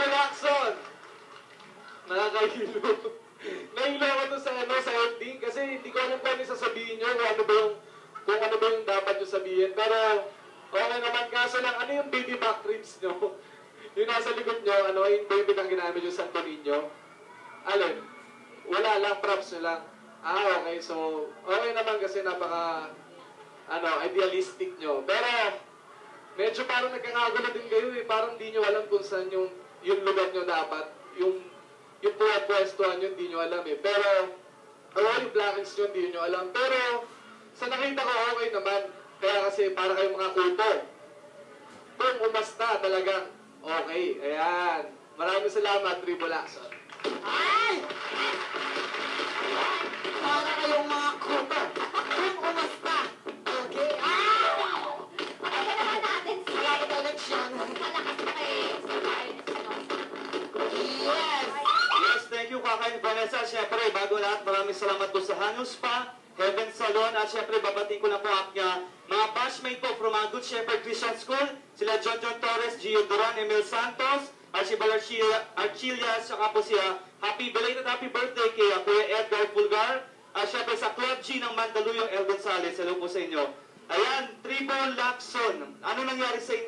Lacson! Nakakahilo. Nahilo ako to sa, sa ending kasi hindi ko alam kung ano sasabihin nyo, kung ano ba yung dapat nyo sabihin. Pero, okay naman, kaso lang, ano yung baby back ribs nyo? Yung nasa likod nyo, ano, yung baby na ginamit yung Santo Niño? Alin? Wala lang, props nyo lang. Ah, okay. So, okay naman kasi napaka, idealistic nyo. Pero, medyo parang nagkakagulo din kayo eh. Parang di nyo alam kung saan yung lugar nyo dapat. Yung pwestuhan nyo, di nyo alam eh. Pero, yung blackings nyo, di nyo alam. Pero, sa nakita ko, okay naman. Kaya kasi para kayong mga kulto. Kung umasta talagang okay. Ayan. Maraming salamat, Tribo Lacson. Ay! Para kayong mga kulto. Kung umasta. Okay. Ay! Pakita naman natin si Malapit eleksyon. malakas na kay Yes! Yes, thank you, Kakain Vanessa. Siyempre, bago lahat, maraming salamat po sa Hanus Pa, Heaven Salon, at siyempre, babating ko na po ang mga batchmate po from Good Shepherd Christian School, sila John Torres, Gio Duran, Emil Santos, Archibald Archilia, saka po siya, belated happy birthday kay Kuya Edgar Pulgar, at siyempre sa Club G ng Mandaluyong El Gonzales, hello po sa inyo. Ayan, Tribo Lacson, ano nangyari sa inyo?